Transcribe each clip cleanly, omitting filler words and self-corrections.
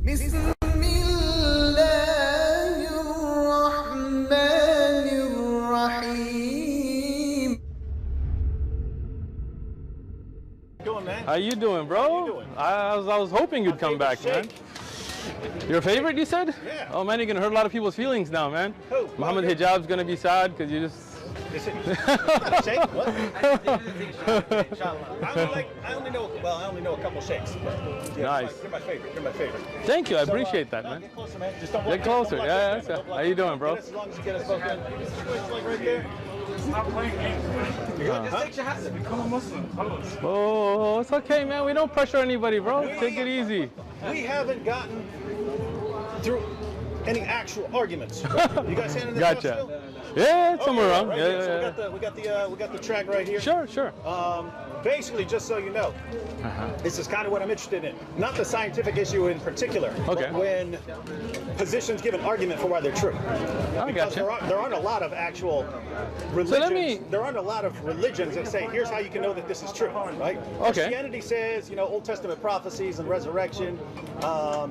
بسم الله الرحمن الرحيم. How you doing, bro? How you doing? I was hoping you'd come back, man. Your favorite, you said? Yeah. Oh man, you're gonna hurt a lot of people's feelings now, man. Who? Muhammad Hijab's gonna be sad because you just. Shake? What? I only know a couple shakes. Yeah, Nice. They're my favorite. They're my favorite. Thank you, I So, appreciate that, man. Get closer, man. Just don't Get closer. Yeah, yeah. How you doing, bro? As long as you get us both in. Like right there. Stop playing games, man. You good? Just take your hat and become a Muslim. Oh, it's okay, man. We don't pressure anybody, bro. Take it easy. We haven't gotten through any actual arguments. You guys handling this Gotcha. stuff still? Yeah, somewhere around. Right Yeah, here. yeah, So yeah. we got the track right here. Sure, sure. Basically, just so you know, this is kind of what I'm interested in. Not the scientific issue in particular, Okay. but when positions give an argument for why they're true. I Because gotcha. there aren't a lot of actual religions. me- There aren't a lot of religions that say, here's how you can know that this is true, right? Okay. Christianity says, Old Testament prophecies and resurrection.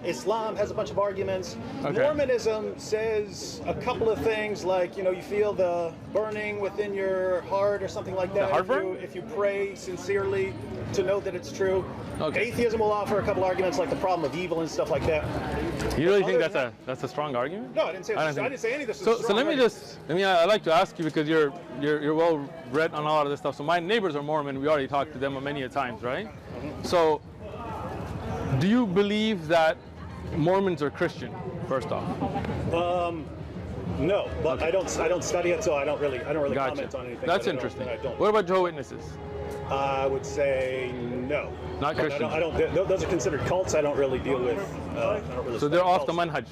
Islam has a bunch of arguments. Okay. Mormonism says a couple of things like, you feel the burning within your heart or something like that. The heartburn? If you pray sincerely to know that it's true. Okay. Atheism will offer a couple arguments like the problem of evil and stuff like that. You really think Other that's a strong argument? No, I didn't say I don't I think- didn't say any of this. Is So strong let me argument. I'd like to ask you because you're well read on a lot of this stuff. So my neighbors are Mormon. We already talked to them many a times, right? So do you believe that Mormons are Christian? First off, No, but Okay. I don't study it, so I don't really gotcha. comment on anything. That's that I don't- interesting. that I don't. What about Jehovah's Witnesses? I would say no. Not Christian. I don't. Those are considered cults. I don't really deal with. I don't really So study they're off the cults. manhaj.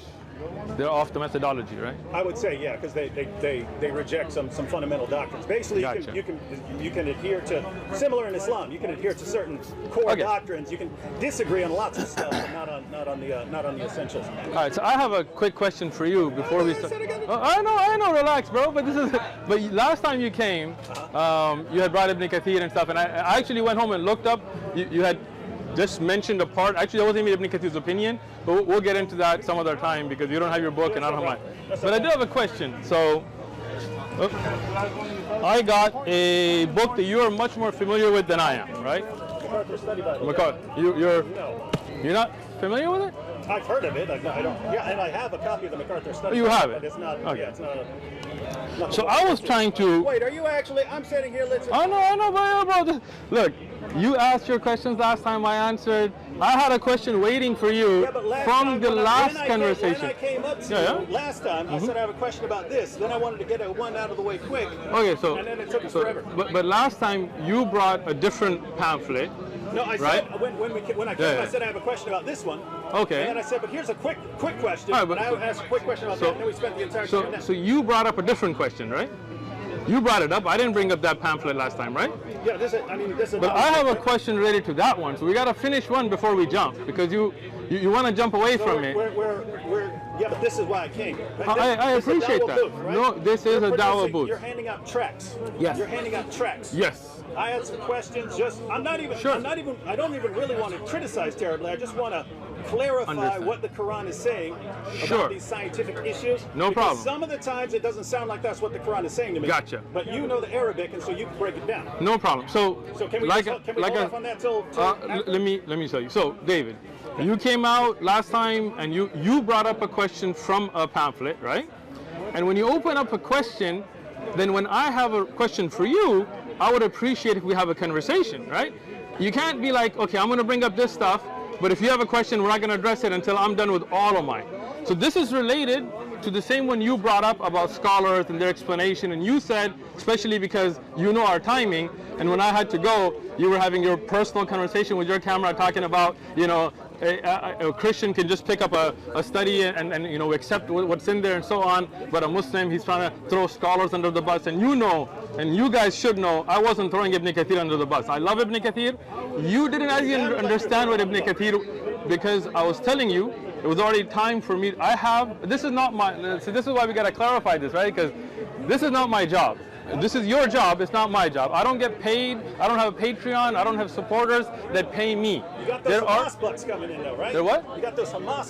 They're off the methodology, right? I would say yeah, because they reject some fundamental doctrines. Basically, Gotcha. you can adhere to similar in Islam. You can adhere to certain core Okay. doctrines. You can disagree on lots of stuff, but not on the essentials. All right. So I have a quick question for you before we start. said I got it. I know. Relax, bro. But last time you came, you had brought Ibn Kathir and stuff, and I actually went home and looked up. You had just mentioned a part. Actually, that wasn't even Ibn Kathir's opinion, but we'll get into that some other time because you don't have your book and I don't have mine. But I do have a question. So, I got a book that you are much more familiar with than I am, right? MacArthur Study Bible. MacArthur. No, You're not familiar with it? I've heard of it. I don't. Yeah, and I have a copy of the MacArthur Study. You Bible, have it? But it's not. Okay. Yeah, it's not. Not So I was trying to. Wait, are you actually? I'm sitting here listening. I know, bro. Look, you asked your questions last time. I answered. I had a question waiting for you Yeah, but last from time the when last when conversation. I came up to Yeah. you last time, I said I have a question about this. Then I wanted to get one out of the way quick. Okay, so, And then it took us forever. but last time you brought a different pamphlet. No, I Right? said when I came, Yeah, yeah. I said I have a question about this one. Okay. And then I said, but here's a quick question. All right, but- and I asked a quick question about that, and then we spent the entire time on that. So you brought up a different question, right? You brought it up. I didn't bring up that pamphlet last time, right? Yeah, this is. But I have a question related to that one. So we got to finish one before we jump because you want to jump away from it. Yeah, but this is why I came. I This is a appreciate dawah that. booth, right? No, this is a dawah producing- booth. You're handing out tracts. Yes. You're handing out tracts. Yes. I had some questions. I don't even really want to criticize terribly. I just want to clarify Understand. what the Quran is saying Sure. about these scientific issues. No because problem. Some of the times it doesn't sound like that's what the Quran is saying to me. Gotcha. But you know the Arabic, and so you can break it down. No problem. So Can we hold off on that till after? let me tell you. So David, you came out last time and you brought up a question from a pamphlet, right? And when you open up a question, then when I have a question for you, I would appreciate if we have a conversation, right? You can't be like, okay, I'm going to bring up this stuff, but if you have a question, we're not going to address it until I'm done with all of mine. So this is related to the same one you brought up about scholars and their explanation, and you said, especially because you know our timing, and when I had to go, you were having your personal conversation with your camera talking about, a Christian can just pick up a study and accept what's in there and so on, but a Muslim, he's trying to throw scholars under the bus, and you guys should know, I wasn't throwing Ibn Kathir under the bus. I love Ibn Kathir. You didn't even understand what Ibn Kathir, because I was telling you, it was already time for me. This is not my, so this is why we got to clarify this, right? Because this is not my job. This is your job, it's not my job. I don't get paid, I don't have a Patreon, I don't have supporters that pay me. You got those Hamas bucks coming in though, right? They're what? You got those Hamas